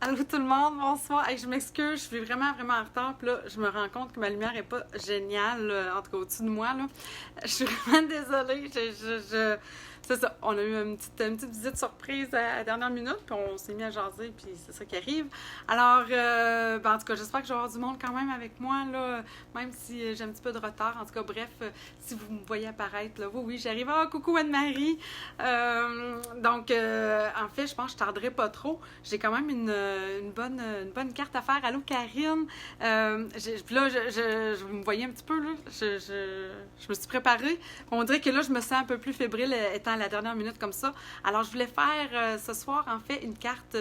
Allô tout le monde, bonsoir. Hey, je m'excuse, je suis vraiment, vraiment en retard. Puis là, je me rends compte que ma lumière est pas géniale, en tout cas au-dessus de moi. Là. Je suis vraiment désolée. C'est ça, on a eu une petite visite surprise à la dernière minute, puis on s'est mis à jaser, puis c'est ça qui arrive. Alors, en tout cas, j'espère que je vais avoir du monde quand même avec moi, là, même si j'ai un petit peu de retard. En tout cas, bref, si vous me voyez apparaître, là, oui, j'arrive. Ah, coucou Anne-Marie! En fait, je pense que je tarderai pas trop. J'ai quand même une bonne carte à faire. Allô, Karine. Puis là, vous me voyez un petit peu, là. Je me suis préparée. On dirait que là, je me sens un peu plus fébrile étant à la dernière minute comme ça. Alors, je voulais faire ce soir, en fait, une carte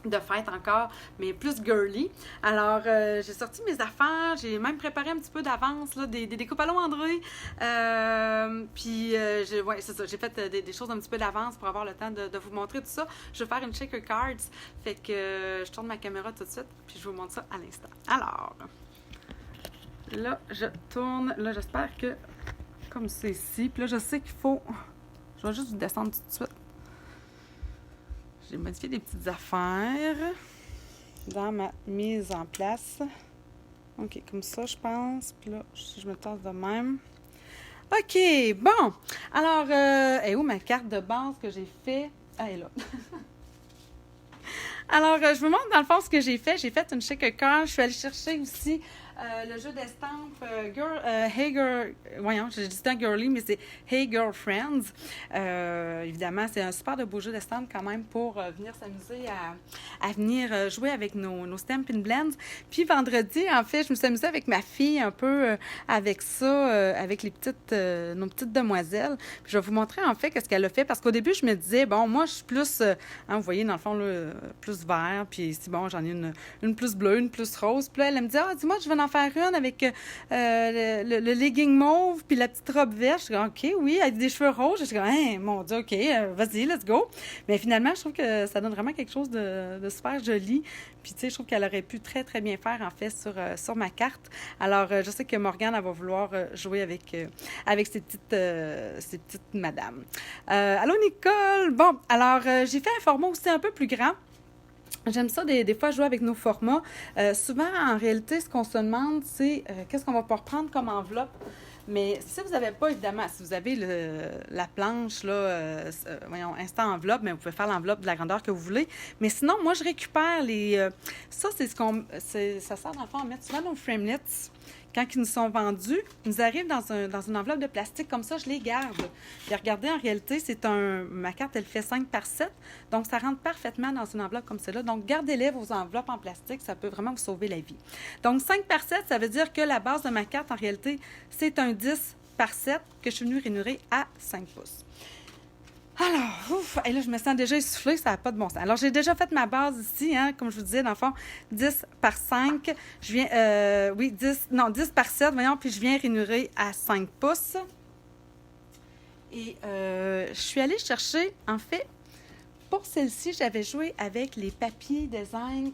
de fête encore, mais plus girly. Alors, j'ai sorti mes affaires, j'ai même préparé un petit peu d'avance, là, des découpes à l'eau André. Ouais, c'est ça, j'ai fait des choses un petit peu d'avance pour avoir le temps de vous montrer tout ça. Je vais faire une shaker cards, fait que je tourne ma caméra tout de suite, puis je vous montre ça à l'instant. Alors, là, je tourne, là, j'espère que, comme c'est ici, puis là, je sais qu'il faut, je vais juste vous descendre tout de suite. J'ai modifié des petites affaires dans ma mise en place. OK, comme ça, je pense. Puis là, si je me tasse de même. OK, bon. Alors, est où ma carte de base que j'ai fait? Ah, elle est là. Alors, je vous montre dans le fond ce que j'ai fait. J'ai fait une shaker card. Je suis allée chercher aussi le jeu d'estampes Hey Girl. Voyons, je dis tant girly, mais c'est Hey Girlfriends. Évidemment, c'est un super de beau jeu d'estampes quand même pour venir s'amuser à venir jouer avec nos Stampin' Blends. Puis vendredi, en fait, je me suis amusée avec ma fille un peu avec ça, avec nos petites demoiselles. Puis je vais vous montrer en fait qu'est-ce qu'elle a fait parce qu'au début, je me disais, bon, moi, je suis plus, vous voyez, dans le fond, là, plus vert. Puis ici, bon, j'en ai une plus bleue, une plus rose. Puis là, elle me dit, ah, dis-moi, je vais en faire une avec le legging mauve puis la petite robe verte. Je dis, OK, oui, elle a des cheveux roses. Je dis, hey, mon Dieu, OK, vas-y, let's go. Mais finalement, je trouve que ça donne vraiment quelque chose de super joli. Puis, tu sais, je trouve qu'elle aurait pu très, très bien faire, en fait, sur ma carte. Alors, je sais que Morgane, elle va vouloir jouer avec ces petites madames. Allô, Nicole! Bon, alors, j'ai fait un format aussi un peu plus grand. J'aime ça des fois jouer avec nos formats. Souvent, en réalité, ce qu'on se demande, c'est qu'est-ce qu'on va pouvoir prendre comme enveloppe. Mais si vous n'avez pas, évidemment, si vous avez la planche, là, voyons, instant enveloppe, mais vous pouvez faire l'enveloppe de la grandeur que vous voulez. Mais sinon, moi, je récupère ça, c'est ça sert dans le fond à mettre souvent nos framelits. Quand ils nous sont vendus, ils nous arrivent dans une enveloppe de plastique comme ça, je les garde. Puis regardez, en réalité, ma carte, elle fait 5 par 7, donc ça rentre parfaitement dans une enveloppe comme celle-là. Donc, gardez-les, vos enveloppes en plastique, ça peut vraiment vous sauver la vie. Donc, 5 par 7, ça veut dire que la base de ma carte, en réalité, c'est un 10 par 7 que je suis venue rainurer à 5 pouces. Alors, et là, je me sens déjà essoufflée, ça n'a pas de bon sens. Alors, j'ai déjà fait ma base ici, hein, comme je vous disais, dans le fond, 10 par 5. Je viens, 10 par 7, voyons, puis je viens rainurer à 5 pouces. Et je suis allée chercher, en fait, pour celle-ci, j'avais joué avec les papiers design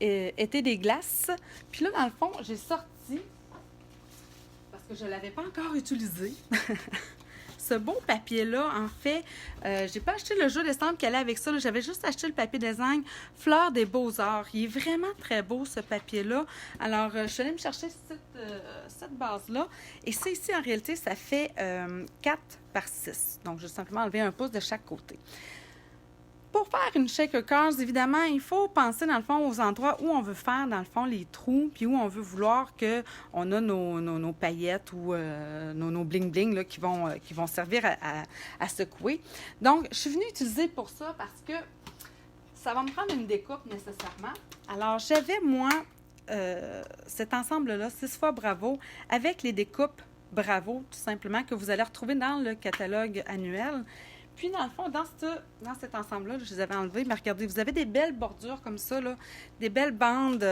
été des glaces. Puis là, dans le fond, j'ai sorti, parce que je ne l'avais pas encore utilisé, ce beau papier-là, en fait, j'ai pas acheté le jeu d'estampes qui allait avec ça. Là. J'avais juste acheté le papier design Fleur des Beaux-Arts. Il est vraiment très beau, ce papier-là. Alors, je suis allée me chercher cette base-là. Et ça, ici, en réalité, ça fait 4 par 6. Donc, je vais simplement enlever un pouce de chaque côté. Pour faire une shaker cards, évidemment, il faut penser, dans le fond, aux endroits où on veut faire, dans le fond, les trous, puis où on veut vouloir qu'on a nos paillettes ou nos bling-bling là, qui vont servir à secouer. Donc, je suis venue utiliser pour ça parce que ça va me prendre une découpe nécessairement. Alors, j'avais, moi, cet ensemble-là, 6 fois Bravo, avec les découpes Bravo, tout simplement, que vous allez retrouver dans le catalogue annuel. Puis, dans le fond, dans cet ensemble-là, je les avais enlevés. Mais regardez, vous avez des belles bordures comme ça, là, des belles bandes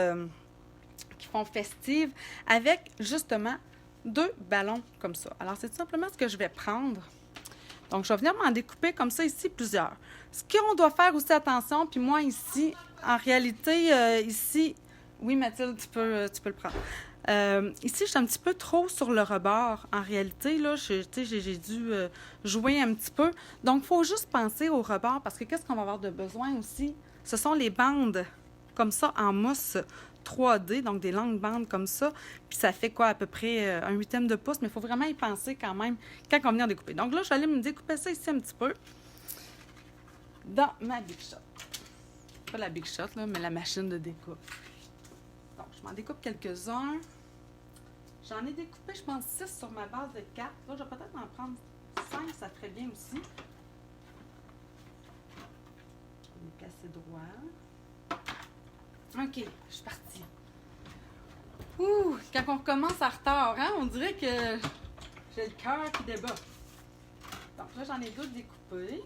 qui font festives avec, justement, 2 ballons comme ça. Alors, c'est tout simplement ce que je vais prendre. Donc, je vais venir m'en découper comme ça ici, plusieurs. Ce qu'on doit faire aussi, attention, puis moi, ici, en réalité, ici... Oui, Mathilde, tu peux le prendre. Ici, je suis un petit peu trop sur le rebord. En réalité, là, j'ai dû jouer un petit peu. Donc, il faut juste penser au rebord parce que qu'est-ce qu'on va avoir de besoin aussi? Ce sont les bandes comme ça en mousse 3D, donc des longues bandes comme ça. Puis ça fait quoi, à peu près un huitième de pouce, mais il faut vraiment y penser quand même quand on va venir découper. Donc là, je vais aller me découper ça ici un petit peu dans ma Big Shot. Pas la Big Shot, là, mais la machine de découpe. Donc, je m'en découpe quelques-uns. J'en ai découpé, je pense, 6 sur ma base de 4. Là, je vais peut-être en prendre 5, ça ferait bien aussi. Je vais les placer droit. OK, je suis partie. Ouh, quand on recommence en retard, hein, on dirait que j'ai le cœur qui débat. Donc là, j'en ai d'autres découpés.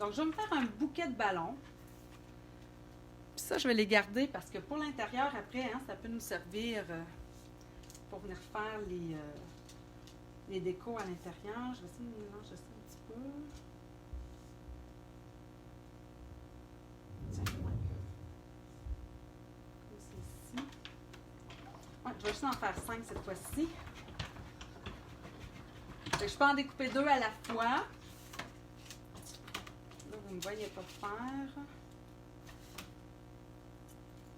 Donc, je vais me faire un bouquet de ballons. Puis ça, je vais les garder parce que pour l'intérieur, après, hein, ça peut nous servir pour venir faire les décos à l'intérieur. Je vais essayer de mélanger ça un petit peu. Tiens, ouais. Comme c'est ici. Ouais, je vais juste en faire 5 cette fois-ci. Je peux en découper 2 à la fois. Là, vous ne me voyez pas faire.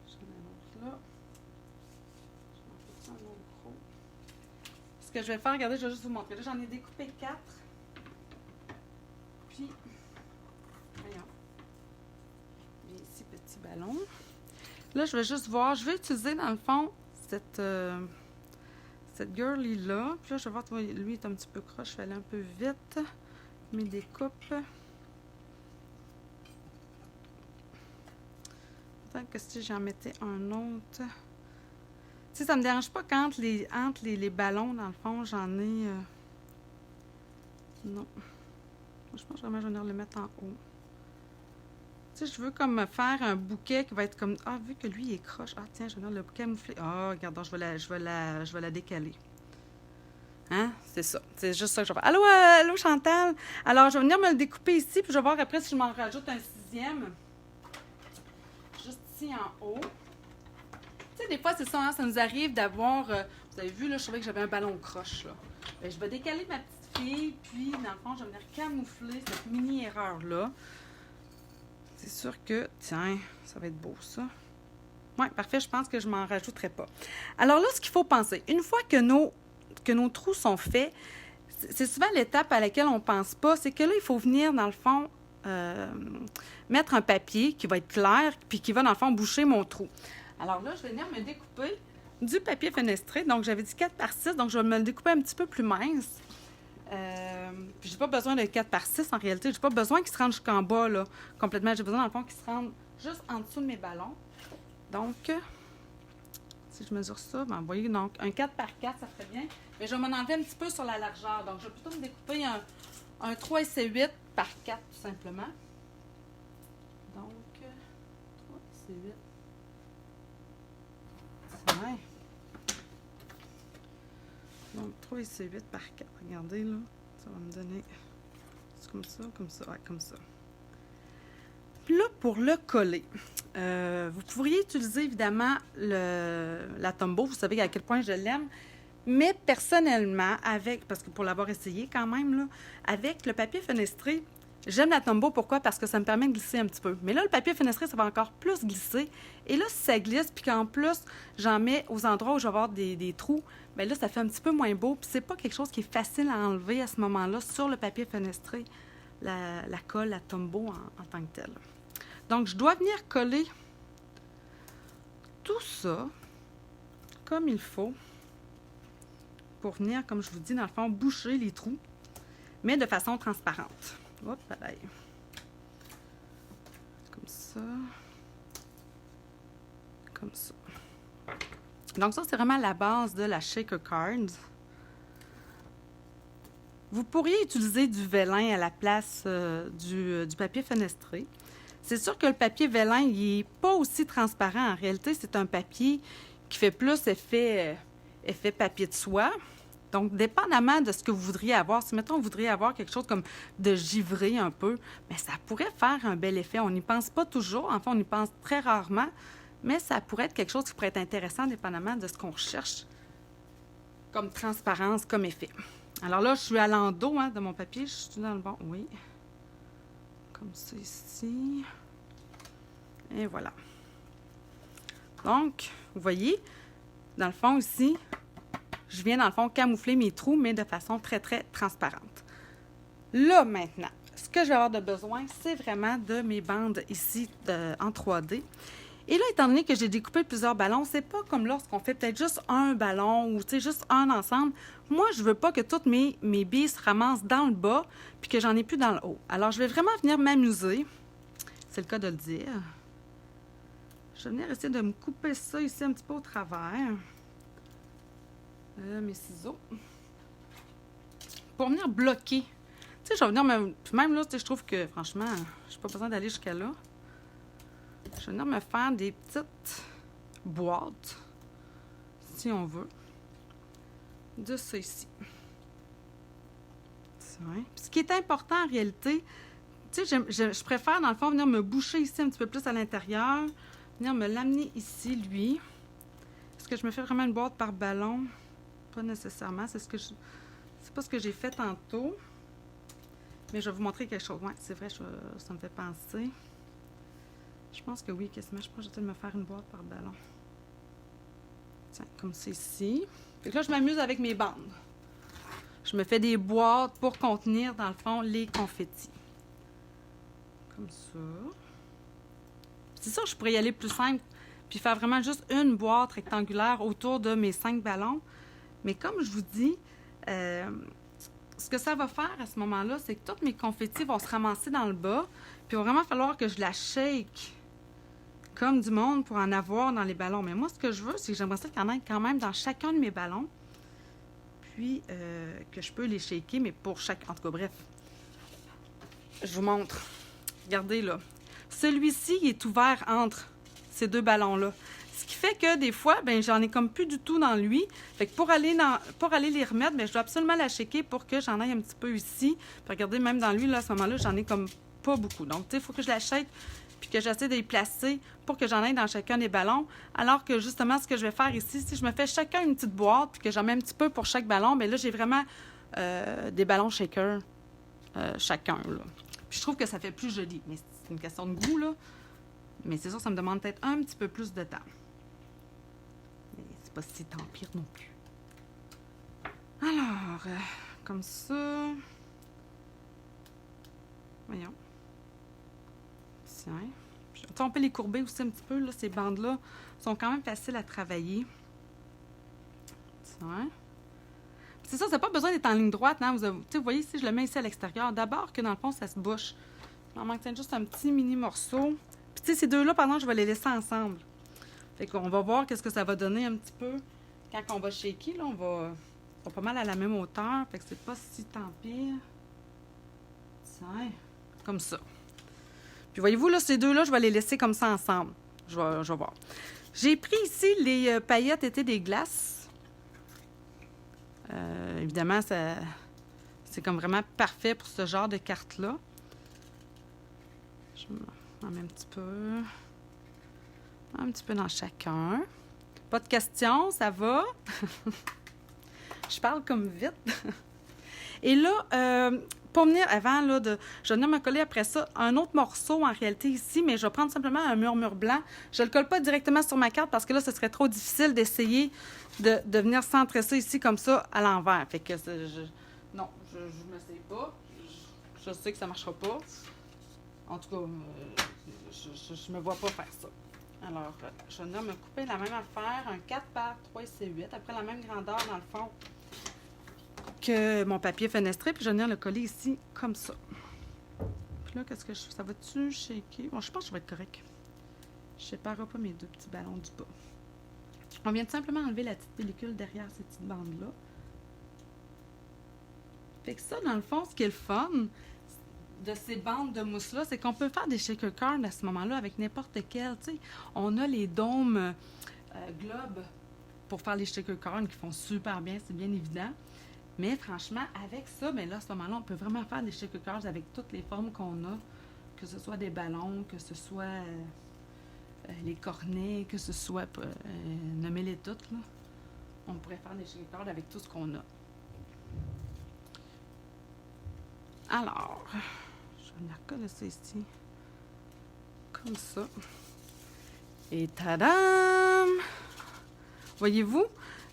Je mets un autre là. Un autre gros. Ce que je vais faire, regardez, je vais juste vous montrer. Là, j'en ai découpé 4. Puis, voyons. J'ai ici, petit ballon. Là, je vais juste voir. Je vais utiliser, dans le fond, cette girly-là. Puis là, je vais voir, lui est un petit peu croche. Je vais aller un peu vite. Mes découpes. Peut-être que si j'en mettais un autre... Tu sais, ça me dérange pas qu'entre les ballons, dans le fond, j'en ai... Non. Je pense que je vais venir le mettre en haut. Tu sais, je veux comme me faire un bouquet qui va être comme... Ah, vu que lui, il est croche. Ah, tiens, je vais venir le bouquet mouflé. Ah, regarde, je vais la décaler. Hein? C'est ça. C'est juste ça que je vais faire. Allô, allô, Chantal? Alors, je vais venir me le découper ici, puis je vais voir après si je m'en rajoute un 6e. Juste ici en haut. Tu sais, des fois, c'est ça, hein, ça nous arrive d'avoir... vous avez vu, là, je trouvais que j'avais un ballon croche, là. Bien, je vais décaler ma petite fille, puis, dans le fond, je vais venir camoufler cette mini-erreur-là. C'est sûr que... Tiens, ça va être beau, ça. Oui, parfait, je pense que je m'en rajouterai pas. Alors là, ce qu'il faut penser, une fois que nos trous sont faits, c'est souvent l'étape à laquelle on ne pense pas, c'est que là, il faut venir, dans le fond, mettre un papier qui va être clair, puis qui va, dans le fond, boucher mon trou. Alors là, je vais venir me découper du papier fenestré. Donc, j'avais dit 4 par 6, donc je vais me le découper un petit peu plus mince. Puis, j'ai pas besoin de 4 par 6 en réalité. J'ai pas besoin qu'il se rende jusqu'en bas, là, complètement. J'ai besoin, dans le fond, qu'il se rende juste en dessous de mes ballons. Donc, si je mesure ça, ben, vous voyez, donc, un 4 par 4, ça ferait bien. Mais je vais m'en enlever un petit peu sur la largeur. Donc, je vais plutôt me découper un 3,8 par 4, tout simplement. Donc, 3,8. Ouais. Donc, 3,8 par 4. Regardez, là. Ça va me donner... C'est comme ça, comme ça. Ouais, comme ça. Puis là, pour le coller, vous pourriez utiliser, évidemment, la Tombow. Vous savez à quel point je l'aime. Mais personnellement, parce que pour l'avoir essayé quand même, là, avec le papier fenestré, j'aime la Tombow. Pourquoi? Parce que ça me permet de glisser un petit peu. Mais là, le papier fenestré, ça va encore plus glisser. Et là, si ça glisse, puis qu'en plus, j'en mets aux endroits où je vais avoir des trous, bien là, ça fait un petit peu moins beau. Puis c'est pas quelque chose qui est facile à enlever à ce moment-là sur le papier fenestré, la colle, la Tombow en tant que telle. Donc, je dois venir coller tout ça comme il faut pour venir, comme je vous dis, dans le fond, boucher les trous, mais de façon transparente. Hop, allez. Comme ça. Comme ça. Donc ça, c'est vraiment la base de la Shaker Cards. Vous pourriez utiliser du vélin à la place du papier fenestré. C'est sûr que le papier vélin, il n'est pas aussi transparent. En réalité, c'est un papier qui fait plus effet papier de soie. Donc, dépendamment de ce que vous voudriez avoir, si, mettons, vous voudriez avoir quelque chose comme de givré un peu, bien, ça pourrait faire un bel effet. On n'y pense pas toujours. Enfin, on y pense très rarement, mais ça pourrait être quelque chose qui pourrait être intéressant, dépendamment de ce qu'on cherche comme transparence, comme effet. Alors là, je suis à l'endos de mon papier. Je suis dans le bon, oui. Comme ça ici. Et voilà. Donc, vous voyez, dans le fond ici, je viens dans le fond camoufler mes trous, mais de façon très, très transparente. Là, maintenant, ce que je vais avoir de besoin, c'est vraiment de mes bandes ici en 3D. Et là, étant donné que j'ai découpé plusieurs ballons, c'est pas comme lorsqu'on fait peut-être juste un ballon ou juste un ensemble. Moi, je veux pas que toutes mes billes se ramassent dans le bas puis que j'en ai plus dans le haut. Alors, je vais vraiment venir m'amuser. C'est le cas de le dire. Je vais venir essayer de me couper ça ici un petit peu au travers. Mes ciseaux. Pour venir bloquer. Tu sais, je vais venir me... Même là, je trouve que, franchement, j'ai pas besoin d'aller jusqu'à là. Je vais venir me faire des petites boîtes, si on veut, de ça ici. Ce qui est important en réalité, tu sais, je préfère dans le fond venir me boucher ici un petit peu plus à l'intérieur, venir me l'amener ici, lui. Est-ce que je me fais vraiment une boîte par ballon? Pas nécessairement, c'est pas ce que j'ai fait tantôt. Mais je vais vous montrer quelque chose. Ouais, c'est vrai, ça me fait penser. Je pense que oui, quasiment. Je pense que je vais peut-être me faire une boîte par ballon. Tiens, comme c'est ici. Fait que là, je m'amuse avec mes bandes. Je me fais des boîtes pour contenir, dans le fond, les confettis. Comme ça. C'est sûr, je pourrais y aller plus simple, puis faire vraiment juste une boîte rectangulaire autour de mes 5 ballons. Mais comme je vous dis, ce que ça va faire à ce moment-là, c'est que tous mes confettis vont se ramasser dans le bas, puis il va vraiment falloir que je la shake comme du monde pour en avoir dans les ballons. Mais moi, ce que je veux, c'est que j'aimerais ça qu'il y en ait quand même dans chacun de mes ballons, puis que je peux les shaker, mais pour chaque... En tout cas, bref. Je vous montre. Regardez, là. Celui-ci, il est ouvert entre ces deux ballons-là. Ce qui fait que des fois, ben j'en ai comme plus du tout dans lui. Fait que pour aller les remettre, ben je dois absolument la shaker pour que j'en aille un petit peu ici. Puis regardez, même dans lui, là, à ce moment-là, j'en ai comme pas beaucoup. Donc, tu sais, il faut que je la shake puis que j'essaie de les placer pour que j'en aille dans chacun des ballons. Alors que, justement, ce que je vais faire ici, si je me fais chacun une petite boîte puis que j'en mets un petit peu pour chaque ballon, bien là, j'ai vraiment des ballons shakers chacun, là. Puis je trouve que ça fait plus joli. Mais c'est une question de goût, là. Mais c'est sûr, ça me demande peut-être un petit peu plus de temps. Mais c'est pas si tant pire non plus. Alors, comme ça. Voyons. Tiens. On peut les courber aussi un petit peu, là. Ces bandes-là sont quand même faciles à travailler. Tiens. C'est ça, ça n'a pas besoin d'être en ligne droite. Hein? Vous voyez, si je le mets ici à l'extérieur, d'abord que dans le fond, ça se bouche. Il m'en manque juste un petit mini morceau. Puis, tu sais, ces deux-là, pendant je vais les laisser ensemble. Fait qu'on va voir qu'est-ce que ça va donner un petit peu quand on va shaker. Là, on va pas mal à la même hauteur. Fait que c'est pas si tant pire. Tiens, comme ça. Puis, voyez-vous, là, ces deux-là, je vais les laisser comme ça ensemble. Je vais voir. J'ai pris ici les paillettes étaient des glaces. Évidemment, c'est comme vraiment parfait pour ce genre de carte-là. Je m'en mets un petit peu dans chacun. Pas de questions, ça va? Je parle comme vite. Et là, pour venir avant, là, je vais venir me coller après ça un autre morceau en réalité ici, mais je vais prendre simplement un murmure blanc. Je ne le colle pas directement sur ma carte parce que là, ce serait trop difficile d'essayer de venir centrer ça ici comme ça à l'envers. Fait que non, je ne m'essaye pas. Je sais que ça ne marchera pas. En tout cas, je me vois pas faire ça. Alors, je vais venir me couper la même affaire, un 4 par 3 C8, après la même grandeur dans le fond que mon papier fenestré, puis je vais venir le coller ici comme ça. Puis là, qu'est-ce que je fais? Ça va-tu shaker? Bon, je pense que je vais être correct. Je ne séparerai pas mes deux petits ballons du bas. On vient tout simplement enlever la petite pellicule derrière ces petites bandes-là. Fait que ça, dans le fond, ce qui est le fun de ces bandes de mousse-là, c'est qu'on peut faire des shaker cards à ce moment-là avec n'importe quel. Tu sais, on a les dômes globes pour faire les shaker cards qui font super bien, c'est bien évident. Mais franchement, avec ça, bien là, à ce moment-là, on peut vraiment faire des shaker cards avec toutes les formes qu'on a, que ce soit des ballons, que ce soit les cornets, que ce soit, nommez-les toutes, là. on pourrait faire des shaker cards avec tout ce qu'on a. Alors, je vais venir coller ça ici. Comme ça. Et tadam! Voyez-vous?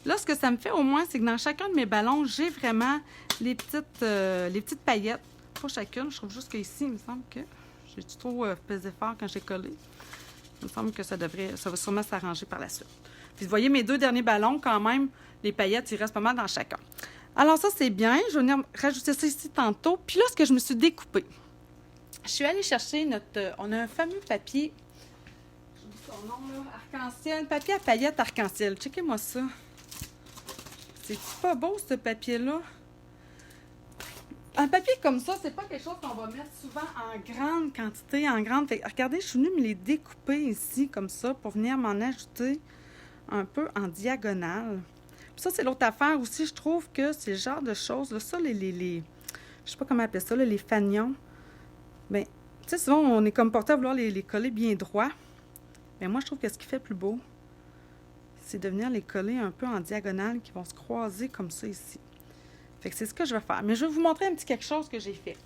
Là, ce que ça me fait au moins, c'est que dans chacun de mes ballons, j'ai vraiment les petites paillettes pour chacune. Je trouve juste qu'ici, il me semble que j'ai trop pesé fort quand j'ai collé. Il me semble que ça va sûrement s'arranger par la suite. Puis vous voyez, mes 2 derniers ballons, quand même, les paillettes, il reste pas mal dans chacun. Alors ça, c'est bien. Je vais venir rajouter ça ici tantôt. Puis là, ce que je me suis découpée, je suis allée chercher on a un fameux papier, j'oublie son nom, là, arc-en-ciel, papier à paillettes arc-en-ciel. Checkez-moi ça. C'est pas beau, ce papier-là? Un papier comme ça, c'est pas quelque chose qu'on va mettre souvent en grande quantité, Fait, regardez, je suis venue me les découper ici, comme ça, pour venir m'en ajouter un peu en diagonale. Puis ça, c'est l'autre affaire aussi. Je trouve que c'est le genre de choses, là, ça, je sais pas comment appeler ça, là, les fanions. Bien, tu sais, souvent, on est comme porté à vouloir les coller bien droits. Mais moi, je trouve que ce qui fait plus beau, c'est de venir les coller un peu en diagonale, qui vont se croiser comme ça ici. Fait que c'est ce que je vais faire. Mais je vais vous montrer un petit quelque chose que j'ai fait.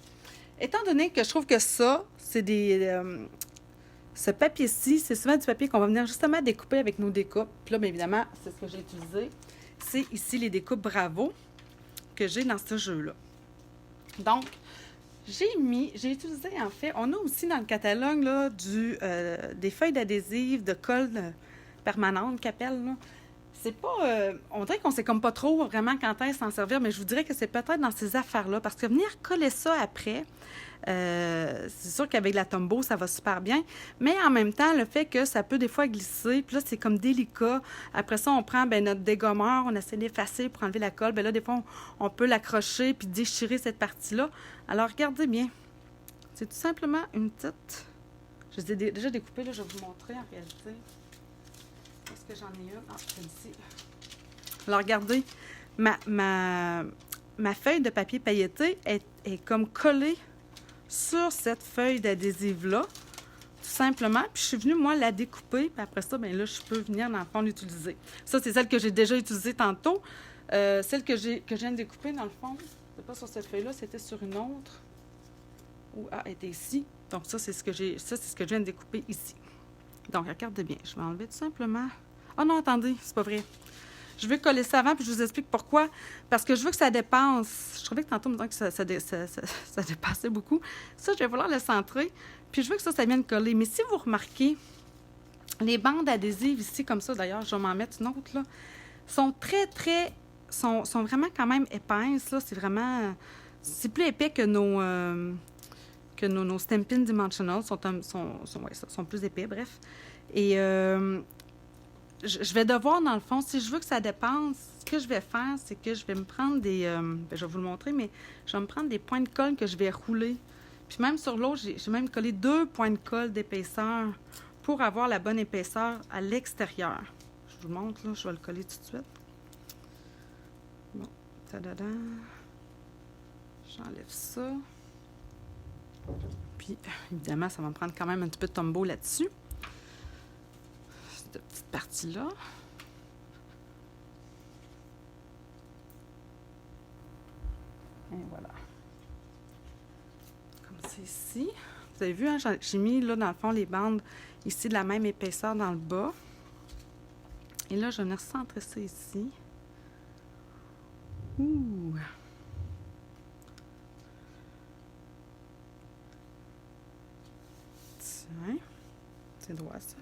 Étant donné que je trouve que ça, c'est ce papier-ci, c'est souvent du papier qu'on va venir justement découper avec nos découpes. Puis là, bien évidemment, c'est ce que j'ai utilisé. C'est ici les découpes Bravo que j'ai dans ce jeu-là. Donc, j'ai utilisé, en fait, on a aussi dans le catalogue là, des feuilles d'adhésif, de colle permanente qu'appelle, là. C'est pas... on dirait qu'on sait comme pas trop vraiment quand est-ce s'en servir, mais je vous dirais que c'est peut-être dans ces affaires-là, parce que venir coller ça après, c'est sûr qu'avec la Tombow, ça va super bien, mais en même temps, le fait que ça peut des fois glisser, puis là, c'est comme délicat. Après ça, on prend notre dégommeur, on essaie d'effacer pour enlever la colle. Bien là, des fois, on peut l'accrocher puis déchirer cette partie-là. Alors, regardez bien. C'est tout simplement une petite... Je les ai déjà découpées, là, je vais vous montrer en réalité. Est-ce que j'en ai une? Ah, celle-ci. Alors, regardez, ma feuille de papier pailleté est comme collée sur cette feuille d'adhésive-là, tout simplement. Puis, je suis venue, moi, la découper. Puis après ça, bien là, je peux venir, dans le fond, l'utiliser. Ça, c'est celle que j'ai déjà utilisée tantôt. Celle que je viens de découper, dans le fond, c'est pas sur cette feuille-là, c'était sur une autre. Elle était ici. Donc, ça, c'est ce que je viens de découper ici. Donc, regardez bien. Je vais enlever tout simplement... Ah non, attendez, c'est pas vrai. Je vais coller ça avant, puis je vous explique pourquoi. Parce que je veux que ça dépasse. Je trouvais que tantôt, que ça dépassait beaucoup. Ça, je vais vouloir le centrer. Puis je veux que ça vienne coller. Mais si vous remarquez, les bandes adhésives ici, comme ça, d'ailleurs, je vais m'en mettre une autre, là, sont sont vraiment quand même épaisses, là. C'est vraiment... C'est plus épais que nos Stampin' Dimensional sont plus épais, bref. Et je vais devoir, dans le fond, si je veux que ça dépasse, ce que je vais faire, c'est que je vais me prendre je vais vous le montrer, mais je vais me prendre des points de colle que je vais rouler. Puis même sur l'autre, j'ai même collé 2 points de colle d'épaisseur pour avoir la bonne épaisseur à l'extérieur. Je vous le montre, là, je vais le coller tout de suite. Bon, tadada. J'enlève ça. Puis, évidemment, ça va me prendre quand même un petit peu de Tombow là-dessus. Cette petite partie-là. Et voilà. Comme c'est ici. Vous avez vu, hein, j'ai mis, là, dans le fond, les bandes ici de la même épaisseur dans le bas. Et là, je vais venir centrer ça ici. Ouh! Tiens. C'est droit, ça.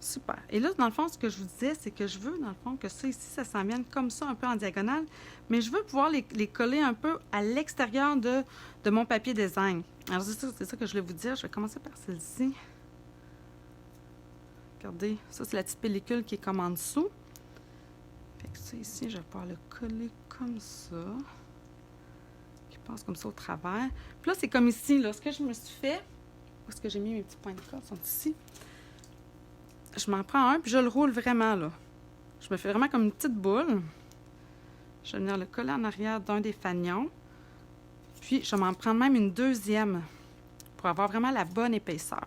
Super. Et là, dans le fond, ce que je vous disais, c'est que je veux, dans le fond, que ça ici, ça s'en vienne comme ça, un peu en diagonale. Mais je veux pouvoir les coller un peu à l'extérieur de mon papier design. Alors, c'est ça que je voulais vous dire. Je vais commencer par celle-ci. Regardez, ça, c'est la petite pellicule qui est comme en dessous. Fait que ça, ici, je vais pouvoir le coller comme ça. Qui passe comme ça au travers. Puis là, c'est comme ici, là. Ce que je me suis fait... Où est-ce que j'ai mis mes petits points de colle? Ils sont ici. Je m'en prends un, puis je le roule vraiment, là. Je me fais vraiment comme une petite boule. Je vais venir le coller en arrière d'un des fanions. Puis, je vais m'en prendre même une deuxième pour avoir vraiment la bonne épaisseur.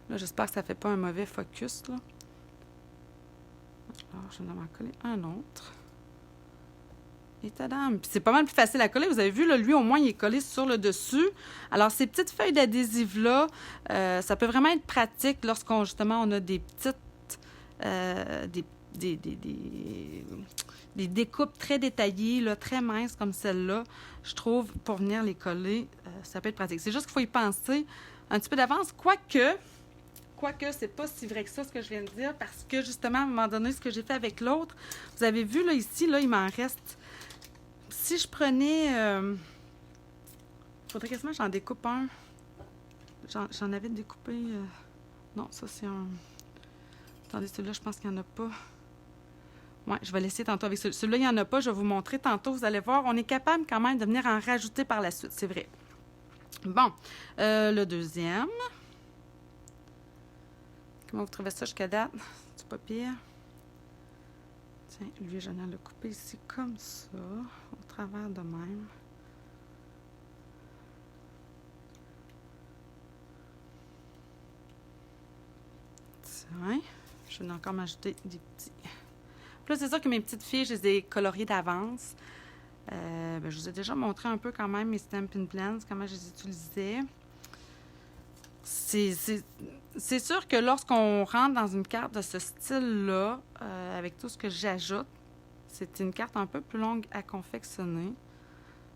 Là, j'espère que ça ne fait pas un mauvais focus, là. Alors, je vais en coller un autre. Et tadam! Puis c'est pas mal plus facile à coller. Vous avez vu, là, lui, au moins, il est collé sur le dessus. Alors, ces petites feuilles d'adhésif-là, ça peut vraiment être pratique lorsqu'on, justement, on a des petites... des découpes très détaillées, là, très minces comme celle-là. Je trouve, pour venir les coller, ça peut être pratique. C'est juste qu'il faut y penser un petit peu d'avance. Quoique, c'est pas si vrai que ça, ce que je viens de dire, parce que, justement, à un moment donné, ce que j'ai fait avec l'autre, vous avez vu, là, ici, là, il m'en reste... Si je prenais... faudrait quasiment que j'en découpe un. J'en avais découpé... non, ça, c'est un... Attendez, celui-là, je pense qu'il n'y en a pas. Ouais, je vais laisser tantôt avec celui-là. Celui-là, il n'y en a pas. Je vais vous montrer tantôt. Vous allez voir, on est capable quand même de venir en rajouter par la suite. C'est vrai. Bon. Le deuxième. Comment vous trouvez ça jusqu'à date? C'est pas pire. Tiens, lui, je viens de le couper ici comme ça, au travers de même. Tiens, je vais encore m'ajouter des petits. Puis là, c'est sûr que mes petites filles, je les ai coloriées d'avance. Je vous ai déjà montré un peu quand même mes Stampin' Plans, comment je les utilisais. C'est sûr que lorsqu'on rentre dans une carte de ce style-là, avec tout ce que j'ajoute, c'est une carte un peu plus longue à confectionner.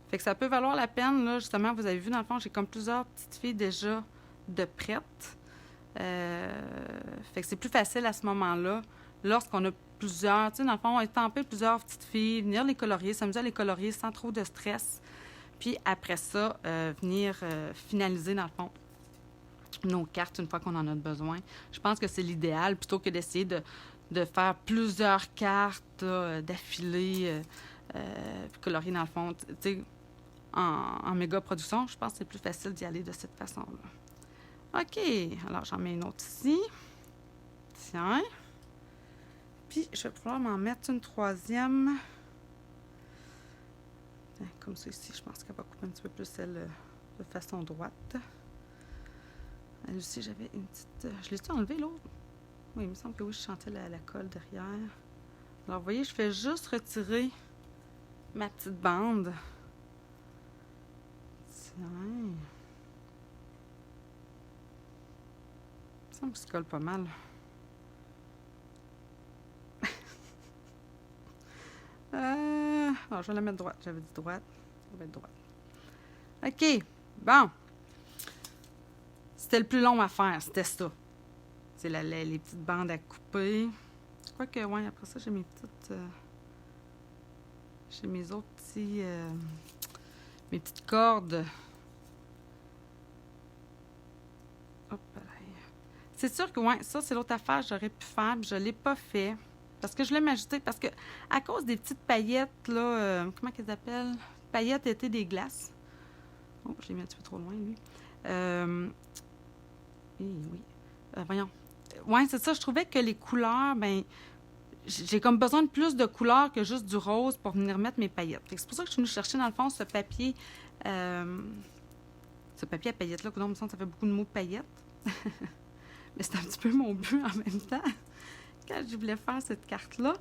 Fait que ça peut valoir la peine, là, justement, vous avez vu, dans le fond, j'ai comme plusieurs petites filles déjà de prêtes. Fait que c'est plus facile à ce moment-là, lorsqu'on a plusieurs, tu sais, dans le fond, étamper plusieurs petites filles, venir les colorier, s'amuser à les colorier sans trop de stress. Puis après ça, venir finaliser, dans le fond, nos cartes une fois qu'on en a besoin. Je pense que c'est l'idéal, plutôt que d'essayer de faire plusieurs cartes d'affilée, puis colorier dans le fond. Tu sais, en méga production, je pense que c'est plus facile d'y aller de cette façon-là. OK, alors j'en mets une autre ici. Tiens. Puis je vais pouvoir m'en mettre une troisième. Comme ça ici, je pense qu'elle va couper un petit peu plus celle de façon droite. Elle aussi, j'avais une petite... Je l'ai-tu enlevé l'autre? Oui, il me semble que oui, je chantais la colle derrière. Alors, vous voyez, je fais juste retirer ma petite bande. Tiens. Il me semble que ça colle pas mal. Alors, je vais la mettre droite. J'avais dit droite. Ça va être droite. OK. Bon. C'était le plus long à faire. C'était ça. C'est les petites bandes à couper. Quoique, ouais, après ça, j'ai mes petites... j'ai mes autres petits... mes petites cordes. Hop là. C'est sûr que, ouais, ça, c'est l'autre affaire que j'aurais pu faire, mais je ne l'ai pas fait. Parce que je l'ai m'ajouter, parce que à cause des petites paillettes, là, comment qu'elles appellent? Paillettes étaient des glaces. Oh, je l'ai mis un petit peu trop loin, lui. Oui. Voyons. Ouais, c'est ça, je trouvais que les couleurs, ben, j'ai comme besoin de plus de couleurs que juste du rose pour venir mettre mes paillettes. C'est pour ça que je suis venue chercher, dans le fond, ce papier à paillettes-là. Non, il me semble que ça fait beaucoup de mots paillettes. Mais c'est un petit peu mon but en même temps, quand je voulais faire cette carte-là.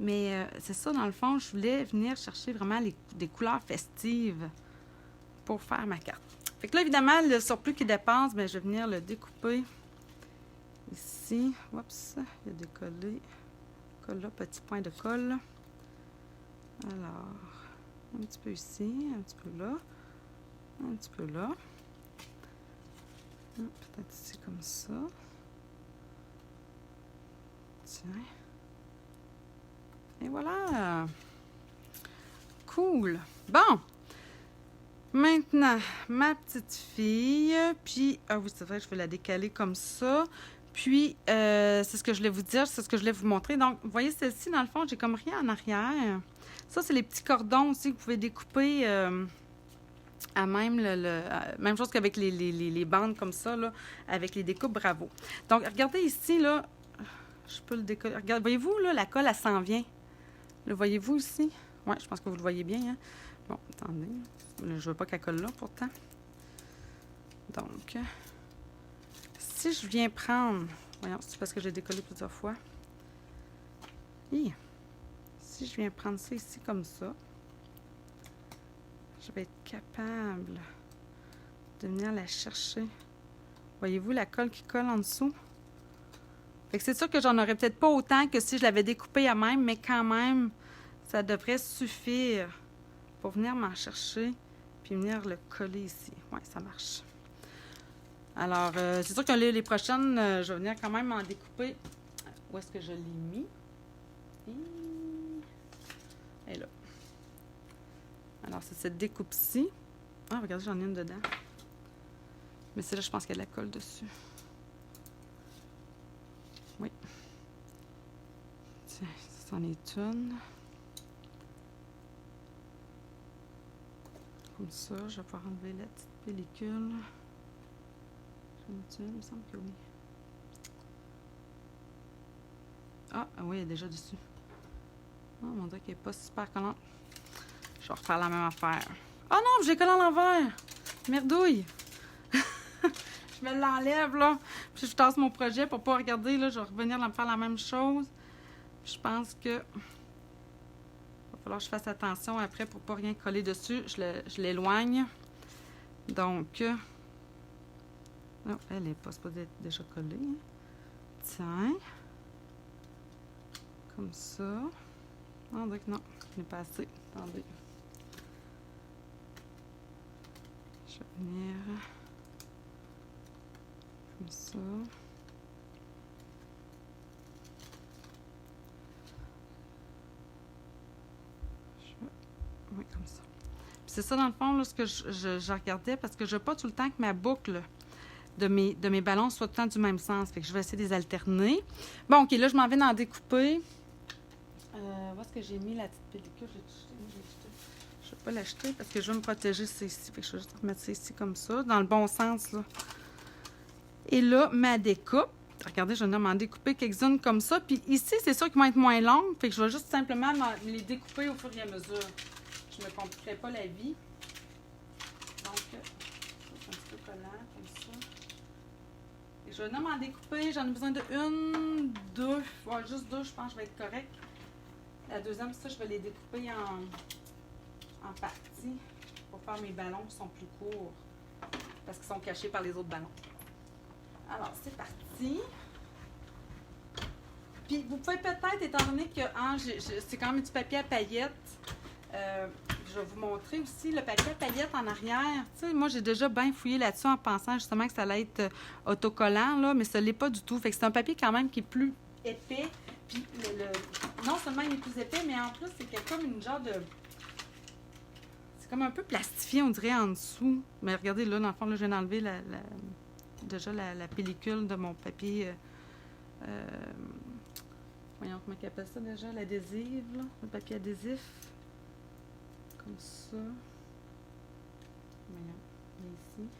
Mais c'est ça, dans le fond, je voulais venir chercher vraiment des couleurs festives pour faire ma carte. Fait que là, évidemment, le surplus qui dépasse, bien, je vais venir le découper ici. Oups, il a décollé. Colle là, petit point de colle. Alors, un petit peu ici, un petit peu là, un petit peu là. Peut-être ici comme ça. Tiens. Et voilà. Cool. Bon. Maintenant, ma petite fille. Puis, ah oui, c'est vrai, je vais la décaler comme ça. Puis, c'est ce que je voulais vous dire, c'est ce que je voulais vous montrer. Donc, vous voyez, celle-ci, dans le fond, j'ai comme rien en arrière. Ça, c'est les petits cordons aussi que vous pouvez découper à même même chose qu'avec les bandes comme ça, là, avec les découpes Bravo. Donc, regardez ici, là, je peux le décoller. Regardez, voyez-vous, là, la colle, elle s'en vient. Le voyez-vous ici? Oui, je pense que vous le voyez bien. Hein? Bon, attendez. Je ne veux pas qu'elle colle là, pourtant. Donc, si je viens prendre... Voyons, c'est parce que j'ai décollé plusieurs fois. Et si je viens prendre ça ici comme ça, je vais être capable de venir la chercher. Voyez-vous la colle qui colle en dessous? Fait que c'est sûr que j'en aurais peut-être pas autant que si je l'avais découpé à même, mais quand même, ça devrait suffire pour venir m'en chercher puis venir le coller ici. Oui, ça marche. Alors, c'est sûr que les prochaines, je vais venir quand même en découper. Où est-ce que je l'ai mis? Elle est là. Alors, c'est cette découpe-ci. Ah, regardez, j'en ai une dedans. Mais celle-là, je pense qu'il y a de la colle dessus. Oui. Tiens, ça, c'en est une. Comme ça, je vais pouvoir enlever la petite pellicule. J'en ai une, il me semble que oui. Ah, oui, elle est déjà dessus. Oh, mon Dieu, qu'elle n'est pas super collante. Je vais refaire la même affaire. Oh non, j'ai collé à l'envers! Merdouille! Je me l'enlève, là. Puis je tasse mon projet pour pas regarder, là. Je vais revenir me faire la même chose. Je pense que... il va falloir que je fasse attention après pour pas rien coller dessus. Je l'éloigne. Donc... non, elle n'est pas supposée être déjà collée. Hein. Tiens. Comme ça. On dirait que non, je n'ai pas assez. Attendez. Je vais venir comme ça. Oui, comme ça. C'est ça, dans le fond, là, ce que je regardais, parce que je veux pas tout le temps que ma boucle de mes ballons soit tout le temps du même sens. Fait que je vais essayer de les alterner. Bon, OK, là, je m'en vais en découper. Où est-ce que j'ai mis la petite pellicule? Je ne vais pas l'acheter parce que je veux me protéger, c'est ici. Fait que je vais juste remettre ça ici comme ça, dans le bon sens, là. Et là, ma découpe. Regardez, je vais m'en découper quelques-unes comme ça. Puis ici, c'est sûr qu'ils vont être moins longues. Fait que je vais juste simplement les découper au fur et à mesure. Je ne me compliquerai pas la vie. Donc, c'est un petit peu collant, comme ça. Et je vais m'en découper. J'en ai besoin de une, deux. Ouais, juste deux, je pense que je vais être correct. La deuxième, ça, je vais les découper en parties pour faire mes ballons qui sont plus courts parce qu'ils sont cachés par les autres ballons. Alors, c'est parti. Puis, vous pouvez peut-être, étant donné que c'est quand même du papier à paillettes, je vais vous montrer aussi le papier à paillettes en arrière. Tu sais, moi, j'ai déjà bien fouillé là-dessus en pensant justement que ça allait être autocollant, là, mais ça ne l'est pas du tout. Fait que c'est un papier quand même qui est plus épais. Puis, non seulement il est plus épais, mais en plus, c'est comme une genre de... c'est comme un peu plastifié, on dirait, en dessous. Mais regardez, là, dans le fond, là, je viens d'enlever déjà la pellicule de mon papier... voyons, comment ils appellent ça déjà? L'adhésif, là. Le papier adhésif. Comme ça. Voyons, il est ici.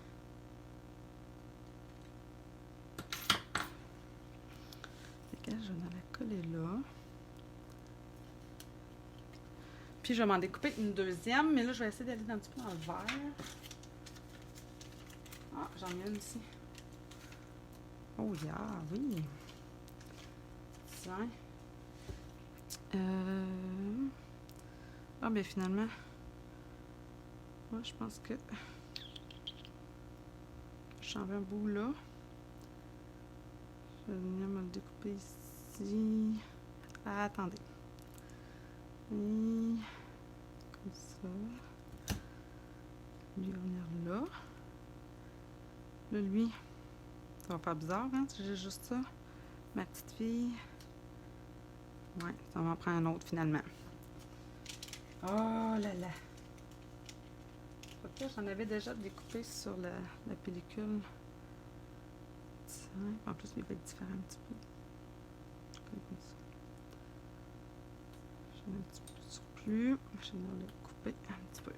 Je vais la coller là. Puis je vais m'en découper une deuxième, mais là je vais essayer d'aller un petit peu dans le vert. Ah, j'en ai une ici. Oh yeah, oui. Tiens. Ah ben finalement, moi je pense que j'en veux un bout là. Je vais venir me le découper ici. Ah, attendez. Et comme ça. Lui va venir là. Là, lui, ça va faire bizarre, hein, si j'ai juste ça. Ma petite fille. Ouais, ça va en prendre un autre finalement. Oh là là. Ok, j'en avais déjà découpé sur la pellicule. En plus, il va être différent un petit peu. Comme ça. J'ai un petit peu de surplus. Je vais le couper un petit peu.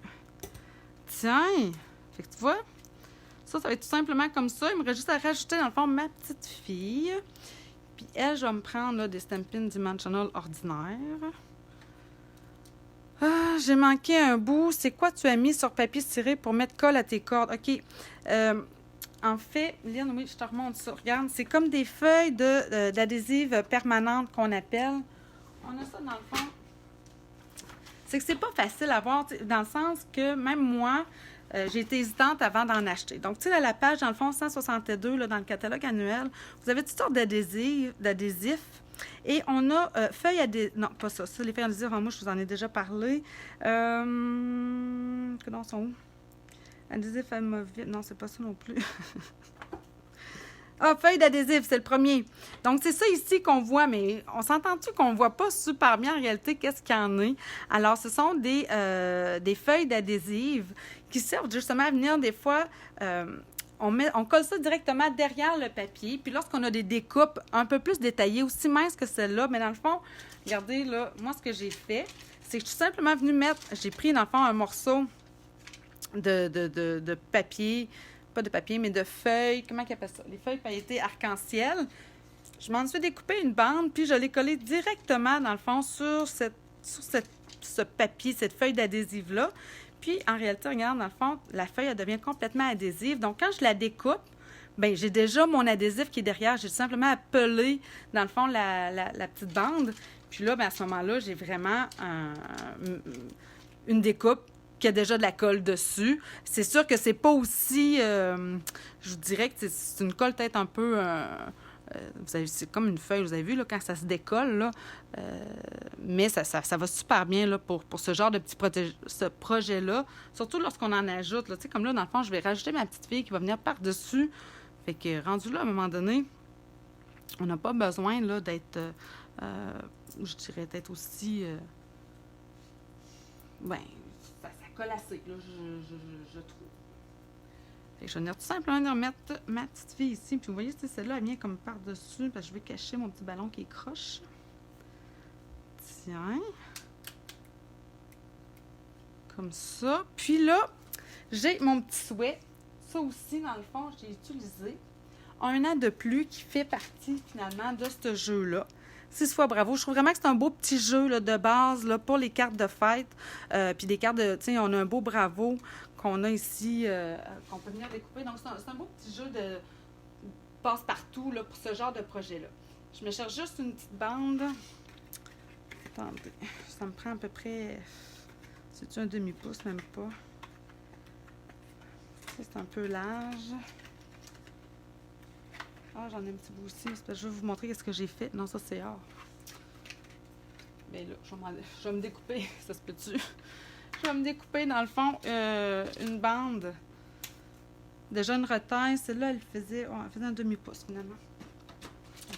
Tiens! Fait que tu vois, ça va être tout simplement comme ça. Il me reste juste à rajouter, dans le fond, ma petite fille. Puis elle, je vais me prendre là, des Stampin' Dimensional ordinaires. Ah, j'ai manqué un bout. C'est quoi tu as mis sur papier ciré pour mettre colle à tes cordes? OK. En fait, Lynn, oui, je te remonte ça. Regarde, c'est comme des feuilles d'adhésive permanente qu'on appelle. on a ça dans le fond. C'est que c'est pas facile à voir, dans le sens que même moi, j'ai été hésitante avant d'en acheter. Donc, tu sais, à la page, dans le fond, 162, là, dans le catalogue annuel, vous avez toutes sortes d'adhésifs. Et on a feuilles adhésives. Non, pas ça. Ça, les feuilles adhésives en mouche, je vous en ai déjà parlé. Comment sont où? Adhésif amovible. Non, c'est pas ça non plus. Ah, feuille d'adhésif, c'est le premier. Donc, c'est ça ici qu'on voit, mais on s'entend-tu qu'on ne voit pas super bien en réalité qu'est-ce qu'il y en a? Alors, ce sont des feuilles d'adhésif qui servent justement à venir des fois... on colle ça directement derrière le papier. Puis lorsqu'on a des découpes un peu plus détaillées, aussi minces que celle-là, mais dans le fond, regardez, là, moi, ce que j'ai fait, c'est que je suis simplement venue mettre... J'ai pris, dans le fond, un morceau de papier... Pas de papier, mais de feuilles. Comment ils appellent ça? Les feuilles pailletées arc-en-ciel. Je m'en suis découpé une bande, puis je l'ai collée directement, dans le fond, sur ce papier, cette feuille d'adhésif-là. Puis, en réalité, regarde, dans le fond, la feuille, elle devient complètement adhésive. Donc, quand je la découpe, bien, j'ai déjà mon adhésif qui est derrière. J'ai simplement appelé, dans le fond, la petite bande. Puis là, bien, à ce moment-là, j'ai vraiment une découpe qui a déjà de la colle dessus. C'est sûr que c'est pas aussi... je vous dirais que c'est une colle peut-être un peu... vous savez, c'est comme une feuille, vous avez vu, là, quand ça se décolle, là, mais ça va super bien là, pour ce genre de petit projet-là, surtout lorsqu'on en ajoute. Là, comme là, dans le fond, je vais rajouter ma petite fille qui va venir par-dessus. Fait que, rendu là, à un moment donné, on n'a pas besoin là, d'être, je dirais, d'être aussi... ça colle assez, là, je trouve. Fait que je vais venir tout simplement remettre ma petite fille ici. Puis vous voyez, celle-là, elle vient comme par-dessus, parce que je vais cacher mon petit ballon qui est croche. Tiens. Comme ça. Puis là, j'ai mon petit souhait. Ça aussi, dans le fond, j'ai utilisé. 1 an de plus qui fait partie, finalement, de ce jeu-là. 6 fois bravo. Je trouve vraiment que c'est un beau petit jeu là, de base là, pour les cartes de fête. Puis des cartes de... Tu sais, on a un beau bravo qu'on a ici, qu'on peut venir découper. Donc, c'est un beau petit jeu de passe-partout là, pour ce genre de projet-là. Je me cherche juste une petite bande. Attendez, ça me prend à peu près... C'est-tu un demi-pouce? Même pas. Ça, c'est un peu large. Ah, j'en ai un petit bout aussi. C'est parce que je vais vous montrer ce que j'ai fait. Non, ça, c'est or. Bien là, je vais me découper. Ça se peut-tu? Je vais me découper, dans le fond, une bande. Déjà une retaille. Celle-là, elle faisait un demi-pouce, finalement.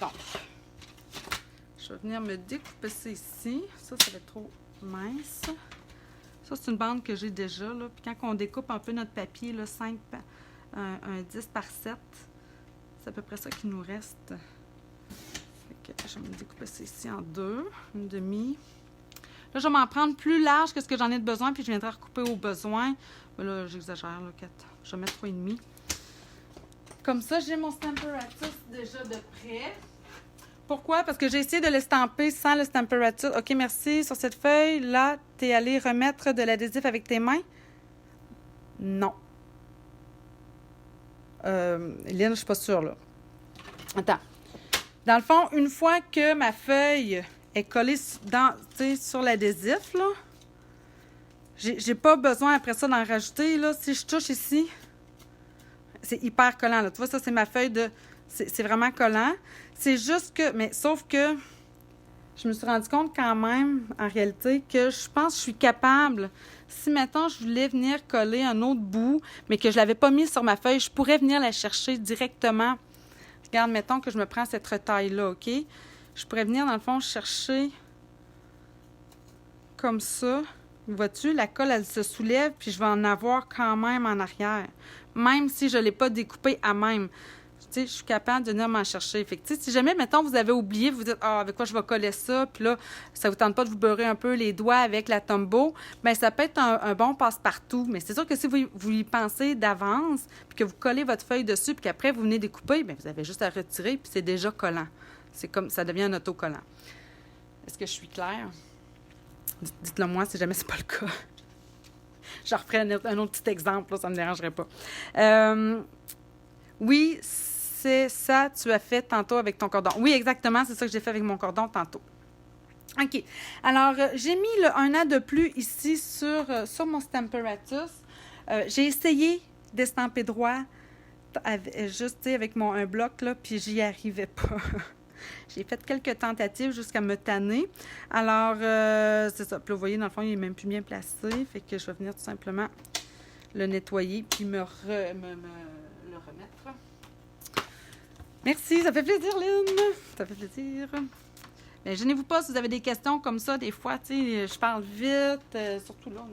Donc, je vais venir me découper ça ici. Ça va être trop mince. Ça, c'est une bande que j'ai déjà, là. Puis quand on découpe un peu notre papier, là, un 10 par 7, c'est à peu près ça qu'il nous reste. Fait que je vais me découper ça ici en 2, une demi. Là, je vais m'en prendre plus large que ce que j'en ai de besoin, puis je viendrai recouper au besoin. Là, j'exagère, là, 4. Je vais mettre 3,5. Comme ça, j'ai mon Stamparatus déjà de près. Pourquoi? Parce que j'ai essayé de l'estamper sans le Stamparatus. OK, merci. Sur cette feuille, là, tu es allé remettre de l'adhésif avec tes mains? Non. Lynn, je suis pas sûre, là. Attends. Dans le fond, une fois que ma feuille est collée sur l'adhésif, là, j'ai pas besoin après ça d'en rajouter, là. Si je touche ici, c'est hyper collant, là. Tu vois, ça, c'est ma feuille de... C'est vraiment collant. C'est juste que... Mais sauf que je me suis rendu compte quand même, en réalité, que je pense que je suis capable... Si, maintenant je voulais venir coller un autre bout, mais que je ne l'avais pas mis sur ma feuille, je pourrais venir la chercher directement. Regarde, mettons que je me prends cette retaille-là, OK? Je pourrais venir, dans le fond, chercher comme ça. Vois-tu, la colle, elle se soulève, puis je vais en avoir quand même en arrière. Même si je ne l'ai pas découpée à même. Tu sais, je suis capable de venir m'en chercher. Fait que, tu sais, si jamais, mettons, vous avez oublié, vous vous dites, avec quoi je vais coller ça, puis là, ça vous tente pas de vous beurrer un peu les doigts avec la Tombow, bien, ça peut être un bon passe-partout. Mais c'est sûr que si vous y pensez d'avance, puis que vous collez votre feuille dessus, puis qu'après, vous venez découper, bien, vous avez juste à retirer, puis c'est déjà collant. C'est comme, ça devient un autocollant. Est-ce que je suis claire? Dites-le moi si jamais c'est pas le cas. Je referai un autre petit exemple, là, ça ne me dérangerait pas. Oui, c'est ça tu as fait tantôt avec ton cordon. Oui, exactement, c'est ça que j'ai fait avec mon cordon tantôt. OK. Alors, j'ai mis le 1 an de plus ici sur mon Stamparatus. J'ai essayé d'estamper droit, juste avec un bloc, là, puis j'y arrivais pas. J'ai fait quelques tentatives jusqu'à me tanner. Alors, c'est ça. Puis là, vous voyez, dans le fond, il est même plus bien placé. Fait que je vais venir tout simplement le nettoyer puis me le remettre. Merci, ça fait plaisir, Lynn. Ça fait plaisir. Mais gênez-vous pas si vous avez des questions comme ça. Des fois, tu sais, je parle vite. Surtout là,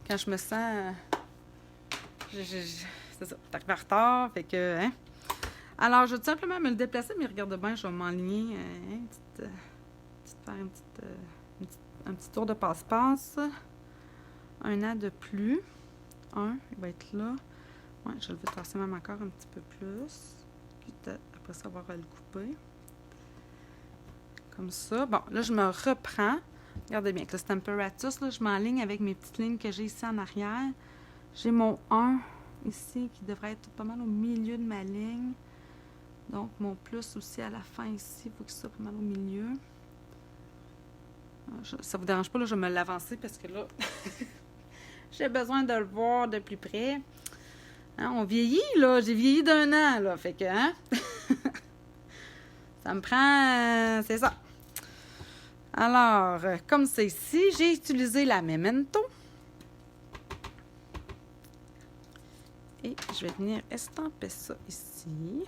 quand je me sens... c'est ça, t'arrives en retard. Fait que, hein. Alors, je vais tout simplement me le déplacer, mais regarde bien, je vais m'enligner. Faire un petit tour de passe-passe. 1 an de plus. Il va être là. Ouais, je le vais tracer même encore un petit peu plus. Puis après ça, on va le couper. Comme ça. Bon, là, je me reprends. Regardez bien, avec le Stamparatus, là, je m'enligne avec mes petites lignes que j'ai ici en arrière. J'ai mon 1 ici qui devrait être pas mal au milieu de ma ligne. Donc, mon plus aussi à la fin ici, il faut que ça soit pas mal au milieu. Ça vous dérange pas, là, je vais me l'avancer parce que là, j'ai besoin de le voir de plus près. Hein, on vieillit, là. J'ai vieilli d'1 an, là. Fait que, hein? Ça me prend... c'est ça. Alors, comme c'est ici, j'ai utilisé la Memento. Et je vais venir estamper ça ici.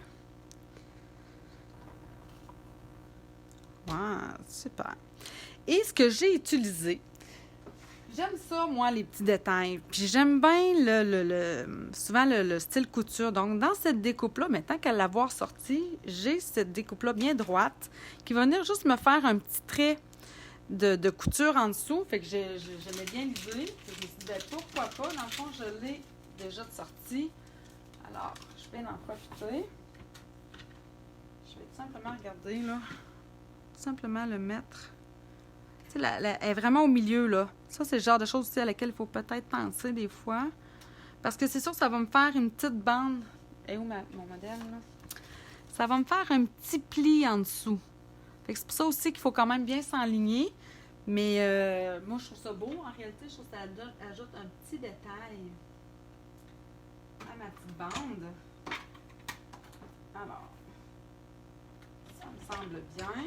Wow, super. Et ce que j'ai utilisé, j'aime ça, moi, les petits détails. Puis j'aime bien souvent le style couture. Donc, dans cette découpe-là, mais tant qu'à l'avoir sortie, j'ai cette découpe-là bien droite qui va venir juste me faire un petit trait de couture en dessous. Fait que je l'ai bien lisé. Je me suis dit, ben, pourquoi pas? Dans le fond, je l'ai déjà sortie. Alors, je vais en profiter. Je vais tout simplement regarder, là. Tout simplement le mettre. Tu sais, elle est vraiment au milieu, là. Ça, c'est le genre de choses aussi à laquelle il faut peut-être penser des fois. Parce que c'est sûr que ça va me faire une petite bande. Et où mon modèle, là? Ça va me faire un petit pli en dessous. Fait que c'est pour ça aussi qu'il faut quand même bien s'enligner. Mais moi, je trouve ça beau. En réalité, je trouve que ça ajoute un petit détail à ma petite bande. Alors, ça me semble bien.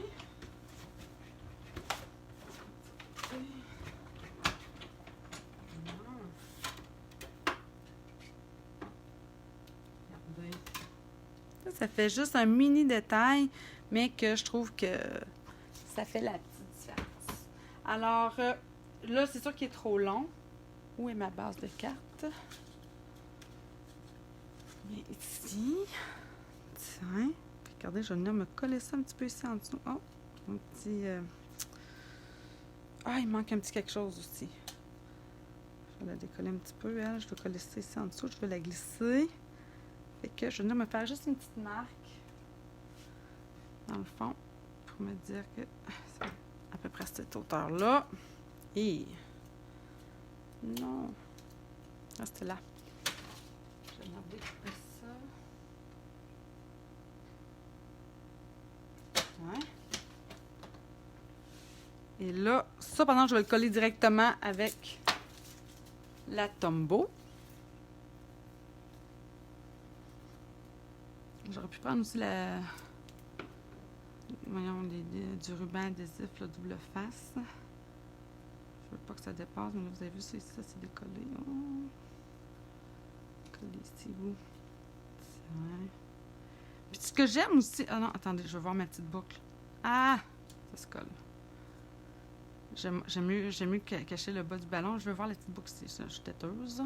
Ça fait juste un mini détail, mais que je trouve que ça fait la petite différence. Alors, là, c'est sûr qu'il est trop long. Où est ma base de cartes? Bien ici. Tiens. Regardez, je vais venir me coller ça un petit peu ici en dessous. Oh, un petit... Ah, il manque un petit quelque chose aussi. Je vais la décoller un petit peu, elle. Je vais coller ça ici en dessous. Je vais la glisser. Fait que je vais venir me faire juste une petite marque dans le fond pour me dire que c'est à peu près à cette hauteur-là. Et non, reste là. Je vais venir découper ça. Ouais. Et là, ça pendant je vais le coller directement avec la Tombow. J'aurais pu prendre aussi du ruban adhésif, la double face. Je veux pas que ça dépasse, mais là, vous avez vu, ça ici, ça s'est décollé. Oh. Coller ici, vous. Tiens. Puis ce que j'aime aussi... Ah non, attendez, je vais voir ma petite boucle. Ah! Ça se colle. J'aime mieux cacher le bas du ballon. Je veux voir la petite boucle ici. Je suis têteuse.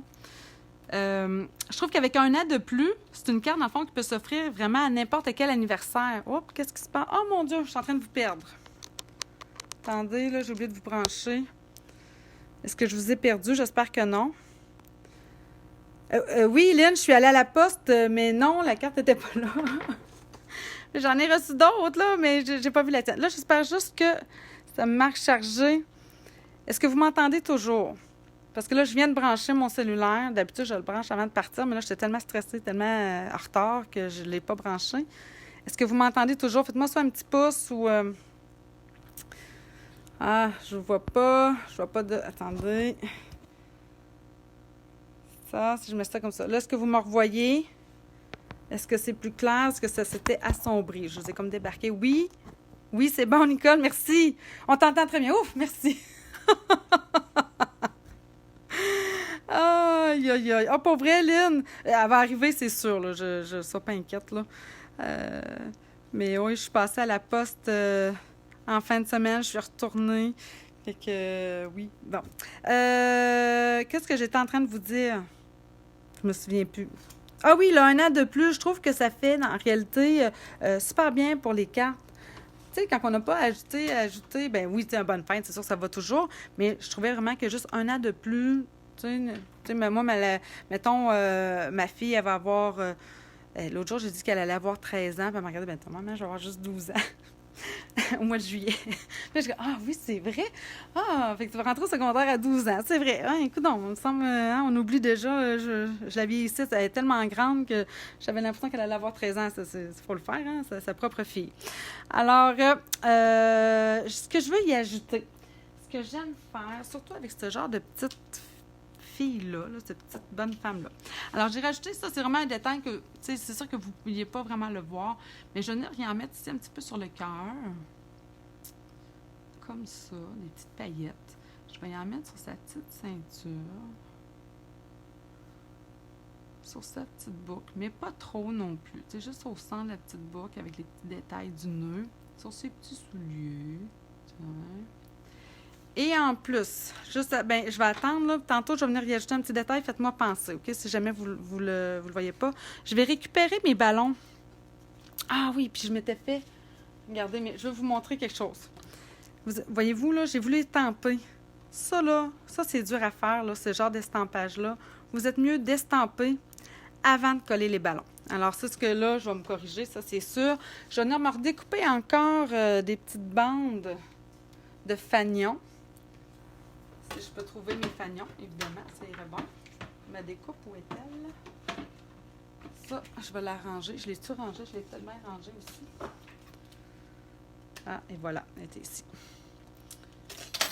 Je trouve qu'avec 1 an de plus, c'est une carte, dans le fond, qui peut s'offrir vraiment à n'importe quel anniversaire. Oh, qu'est-ce qui se passe? Oh mon Dieu, je suis en train de vous perdre. Attendez, là, j'ai oublié de vous brancher. Est-ce que je vous ai perdu? J'espère que non. Oui, Lynn, je suis allée à la poste, mais non, la carte n'était pas là. J'en ai reçu d'autres, là, mais j'ai pas vu la tienne. Là, j'espère juste que ça me marque chargé. Est-ce que vous m'entendez toujours? Parce que là, je viens de brancher mon cellulaire. D'habitude, je le branche avant de partir, mais là, j'étais tellement stressée, tellement en retard que je ne l'ai pas branché. Est-ce que vous m'entendez toujours? Faites-moi soit un petit pouce ou... Ah, je ne vois pas. Je vois pas de... Attendez. Ça, si je mets ça comme ça. Là, est-ce que vous me revoyez? Est-ce que c'est plus clair? Est-ce que ça s'était assombri? Je vous ai comme débarqué. Oui. Oui, c'est bon, Nicole, merci. On t'entend très bien. Ouf, merci. Aïe, aïe, aïe. Oh, pour vrai, Lynn, elle va arriver, c'est sûr, là. Je ne sois pas inquiète, là. Euh, mais oui, je suis passée à la poste en fin de semaine. Je suis retournée. Fait que, oui, bon. Qu'est-ce que j'étais en train de vous dire? Je me souviens plus. Ah oui, là, 1 an de plus, je trouve que ça fait, en réalité, super bien pour les cartes. Tu sais, quand on n'a pas ajouté, ben oui, tu sais, une bonne fête, c'est sûr que ça va toujours, mais je trouvais vraiment que juste 1 an de plus, mais moi, mettons, ma fille, elle va avoir, l'autre jour, j'ai dit qu'elle allait avoir 13 ans, puis elle m'a regardé, ben, maman, je vais avoir juste 12 ans. Au mois de juillet. Puis je dis, ah oui, c'est vrai. Ah, fait que tu vas rentrer au secondaire à 12 ans. C'est vrai. Ah, écoute, on me semble, on oublie déjà. Je la vieille ici, elle est tellement grande que j'avais l'impression qu'elle allait avoir 13 ans. Il faut le faire, hein, c'est sa propre fille. Alors, ce que je veux y ajouter, ce que j'aime faire, surtout avec ce genre de petite fille-là, cette petite bonne femme-là. Alors, j'ai rajouté ça, c'est vraiment un détail que, tu sais, c'est sûr que vous ne pouviez pas vraiment le voir, mais je viens en mettre ici un petit peu sur le cœur. Comme ça, des petites paillettes. Je vais y en mettre sur sa petite ceinture. Sur sa petite boucle, mais pas trop non plus. Tu sais, juste au centre de la petite boucle avec les petits détails du nœud. Sur ses petits souliers. Tiens. Et en plus, juste, ben, je vais attendre, là. Tantôt, je vais venir y ajouter un petit détail. Faites-moi penser, OK? Si jamais vous le voyez pas. Je vais récupérer mes ballons. Ah oui, puis je m'étais fait... Regardez, mais je vais vous montrer quelque chose. Voyez-vous, là, j'ai voulu estamper. Ça, là, ça, c'est dur à faire, là, ce genre d'estampage-là. Vous êtes mieux d'estamper avant de coller les ballons. Alors, c'est ce que là, je vais me corriger, ça, c'est sûr. Je vais venir me redécouper encore des petites bandes de fanion. Si je peux trouver mes fanions, évidemment, ça irait bon. Ma découpe, où est-elle? Ça, je vais la ranger. Je l'ai-tu rangée? Je l'ai peut-être bien rangée aussi. Ah, et voilà, elle était ici.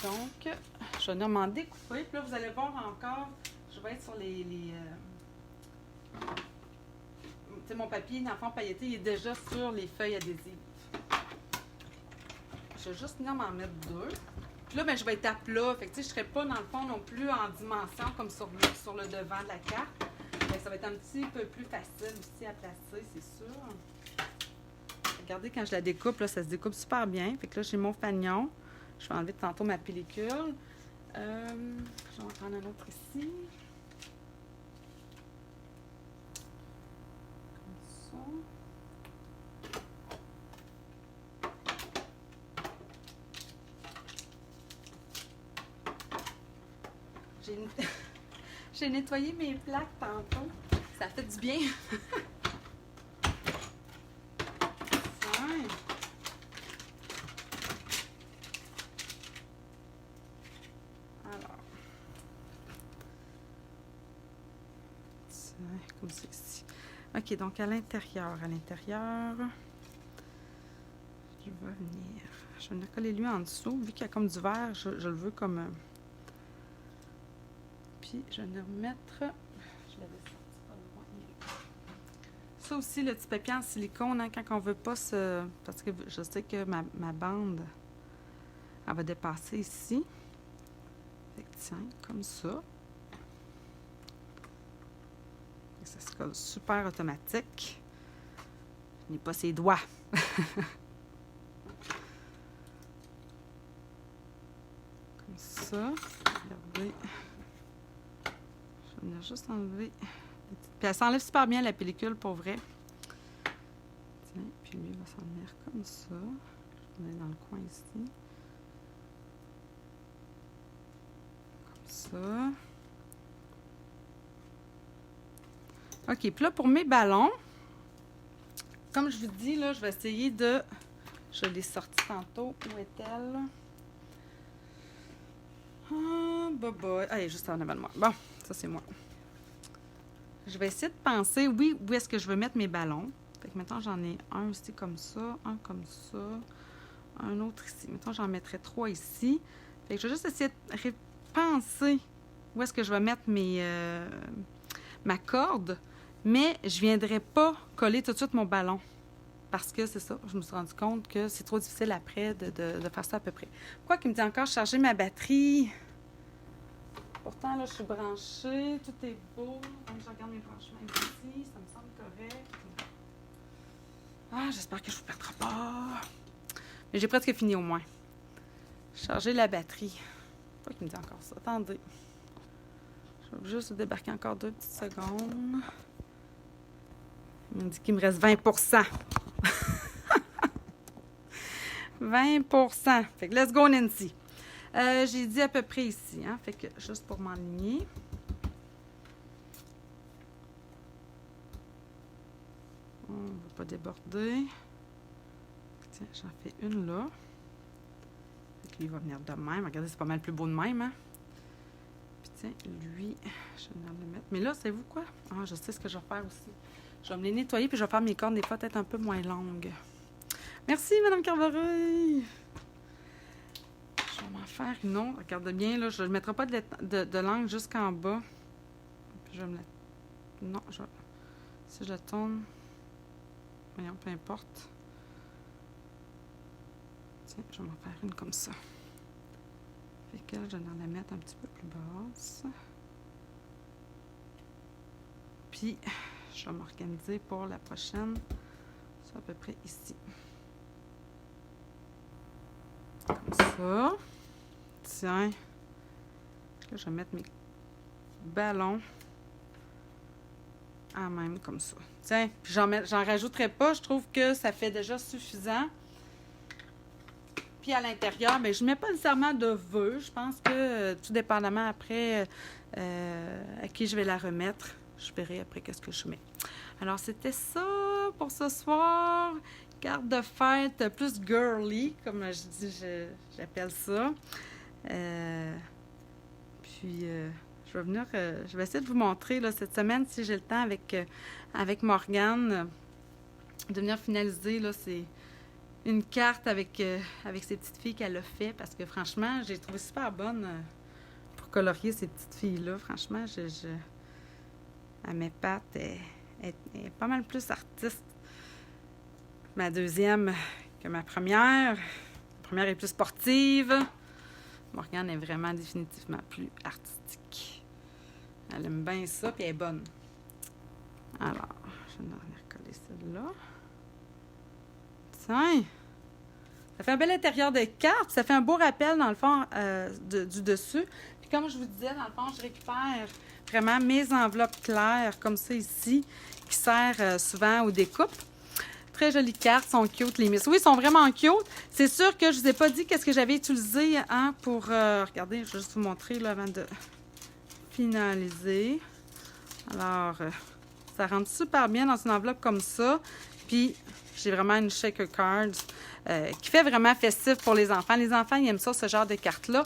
Donc, je vais venir m'en découper. Puis là, vous allez voir encore, je vais être sur les tu sais, mon papier d'enfant pailleté, il est déjà sur les feuilles adhésives. Je vais juste venir m'en mettre 2. Puis là, ben, je vais être à plat. Fait que, tu sais, je ne serai pas, dans le fond, non plus en dimension comme sur le devant de la carte. Fait que ça va être un petit peu plus facile aussi à placer, c'est sûr. Regardez, quand je la découpe, là, ça se découpe super bien. Fait que là, j'ai mon fanion. Je vais enlever tantôt ma pellicule. Je vais en prendre un autre ici. Comme ça. J'ai nettoyé mes plaques tantôt. Ça fait du bien. Comme ça ici. OK, donc à l'intérieur, je vais venir. Je vais venir coller lui en dessous. Vu qu'il y a comme du vert, je le veux comme... Puis, je vais venir mettre... Je l'avais sorti pas loin. Ça aussi, le petit papier en silicone, hein, quand on veut pas se... Parce que je sais que ma bande, elle va dépasser ici. Fait que tiens, comme ça. Ça se colle super automatique. Je n'ai pas ses doigts. Comme ça. Regardez. Je vais venir juste enlever. Puis elle s'enlève super bien la pellicule pour vrai. Tiens, puis lui va s'en venir comme ça. Je vais aller dans le coin ici. Comme ça. OK, puis là, pour mes ballons, comme je vous dis, là, je vais essayer de... Je l'ai sorti tantôt. Où est-elle? Ah, bye-bye. Ah, elle est juste en avant de moi. Bon, ça, c'est moi. Je vais essayer de penser, oui, où est-ce que je veux mettre mes ballons. Fait que maintenant, j'en ai un aussi comme ça, un comme ça, un autre ici. Mettons, j'en mettrais 3 ici. Fait que je vais juste essayer de penser où est-ce que je vais mettre ma corde, mais je ne viendrai pas coller tout de suite mon ballon. Parce que c'est ça, je me suis rendu compte que c'est trop difficile après de faire ça à peu près. Pourquoi qu'il me dit encore charger ma batterie? Pourtant, là, je suis branchée, tout est beau. Donc, je regarde mes branchements ici, ça me semble correct. Ah, j'espère que je ne vous perdrai pas. Mais j'ai presque fini au moins. Charger la batterie. Pourquoi qu'il me dit encore ça? Attendez. Je vais juste débarquer encore 2 petites secondes. Il me dit qu'il me reste 20%. 20%. Fait que let's go, Nancy. J'ai dit à peu près ici, hein? Fait que juste pour m'enligner. On ne va pas déborder. Tiens, j'en fais une là. Fait que lui, il va venir de même. Regardez, c'est pas mal plus beau de même, hein? Puis tiens, lui, je vais venir le mettre. Mais là, savez-vous quoi? Ah, je sais ce que je vais faire aussi. Je vais me les nettoyer, puis je vais faire mes cordes des fois peut-être un peu moins longues. Merci, Mme Carbereuil! Je vais m'en faire une autre. Regardez bien, là, je ne mettrai pas de langue jusqu'en bas. Puis je vais me la... Non, si je la tourne... Voyons, peu importe. Tiens, je vais m'en faire une comme ça. Fait que je vais en la mettre un petit peu plus basse. Puis, je vais m'organiser pour la prochaine. C'est à peu près ici. Comme ça. Tiens. Là, je vais mettre mes ballons en même comme ça. Tiens, j'en rajouterai pas. Je trouve que ça fait déjà suffisant. Puis à l'intérieur, bien, je ne mets pas nécessairement de vœux. Je pense que tout dépendamment après à qui je vais la remettre, je verrai après qu'est-ce que je mets. Alors, c'était ça pour ce soir. Carte de fête plus girly, comme je dis, j'appelle ça. Puis, je vais venir, je vais essayer de vous montrer là, cette semaine, si j'ai le temps avec Morgane, de venir finaliser. Là, c'est une carte avec ces petites filles qu'elle a fait, parce que franchement, j'ai trouvé super bonne pour colorier ces petites filles-là. Franchement, à mes pattes, elle est pas mal plus artiste. Ma deuxième que ma première. La première est plus sportive. Morgane est vraiment définitivement plus artistique. Elle aime bien ça, puis elle est bonne. Alors, je vais venir coller celle-là. Tiens! Ça fait un bel intérieur de carte. Ça fait un beau rappel, dans le fond, du dessus. Puis comme je vous disais, dans le fond, je récupère vraiment mes enveloppes claires, comme ça ici, qui servent souvent aux découpes. Très jolies cartes, sont cute les miss. Oui, ils sont vraiment cute. C'est sûr que je ne vous ai pas dit qu'est-ce que j'avais utilisé hein, pour... regardez, je vais juste vous montrer là, avant de finaliser. Alors, ça rentre super bien dans une enveloppe comme ça. Puis, j'ai vraiment une shaker card qui fait vraiment festif pour les enfants. Les enfants, ils aiment ça, ce genre de cartes-là.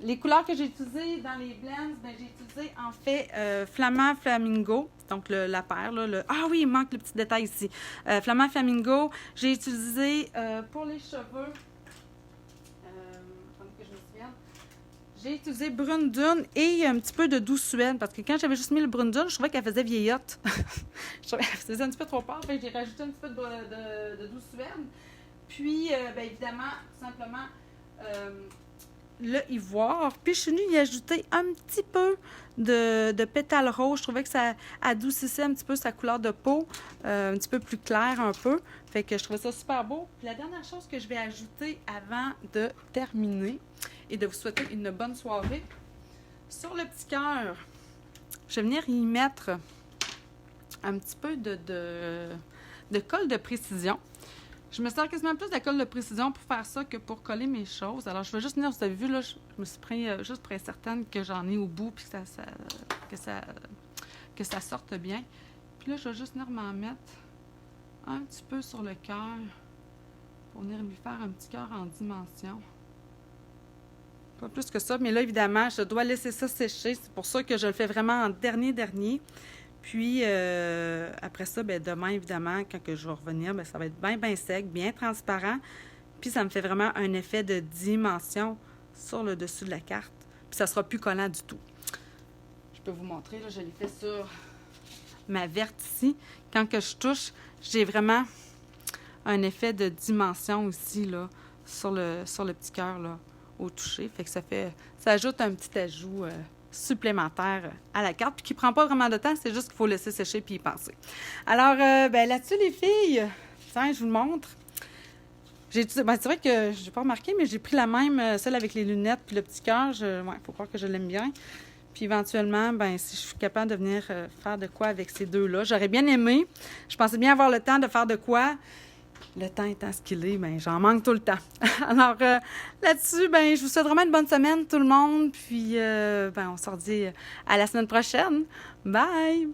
Les couleurs que j'ai utilisées dans les blends, ben, j'ai utilisé en fait Flamand Flamingo. Donc, la paire, là, ah oui, il manque le petit détail ici. Flamand Flamingo. J'ai utilisé pour les cheveux, attendez que je me souvienne, j'ai utilisé Brune Dune et un petit peu de Douce Suède. Parce que quand j'avais juste mis le Brune Dune, je trouvais qu'elle faisait vieillotte. Je trouvais qu'elle faisait un petit peu trop fort. Fait que j'ai rajouté un petit peu de Douce Suède. Puis, bien évidemment, tout simplement, le ivoire. Puis, je suis venue y ajouter un petit peu de pétales roses. Je trouvais que ça adoucissait un petit peu sa couleur de peau, un petit peu plus claire un peu. Fait que je trouvais ça super beau. Puis, la dernière chose que je vais ajouter avant de terminer et de vous souhaiter une bonne soirée, sur le petit cœur, je vais venir y mettre un petit peu de colle de précision. Je me sers quasiment plus de colle de précision pour faire ça que pour coller mes choses. Alors, je vais juste venir, vous avez vu, là, je me suis pris juste pour être certaine que j'en ai au bout puis que ça sorte bien. Puis là, je vais juste venir m'en mettre un petit peu sur le cœur pour venir lui faire un petit cœur en dimension. Pas plus que ça, mais là, évidemment, je dois laisser ça sécher. C'est pour ça que je le fais vraiment en dernier. Puis, après ça, bien, demain, évidemment, quand que je vais revenir, bien, ça va être bien sec, bien transparent. Puis ça me fait vraiment un effet de dimension sur le dessus de la carte. Puis ça sera plus collant du tout. Je peux vous montrer, là, je l'ai fait sur ma verte ici. Quand que je touche, j'ai vraiment un effet de dimension aussi, là, sur le petit cœur, là, au toucher. Fait que ça ajoute un petit ajout supplémentaire à la carte, puis qui prend pas vraiment de temps, c'est juste qu'il faut laisser sécher puis y penser. Alors, là-dessus, les filles, tiens, je vous le montre. C'est vrai que je n'ai pas remarqué, mais j'ai pris la même, celle avec les lunettes puis le petit cœur. Il faut croire que je l'aime bien. Puis éventuellement, si je suis capable de venir faire de quoi avec ces deux-là, j'aurais bien aimé. Je pensais bien avoir le temps de faire de quoi. Le temps étant ce qu'il est, j'en manque tout le temps. Alors, là-dessus, je vous souhaite vraiment une bonne semaine, tout le monde. Puis, on se redit à la semaine prochaine. Bye!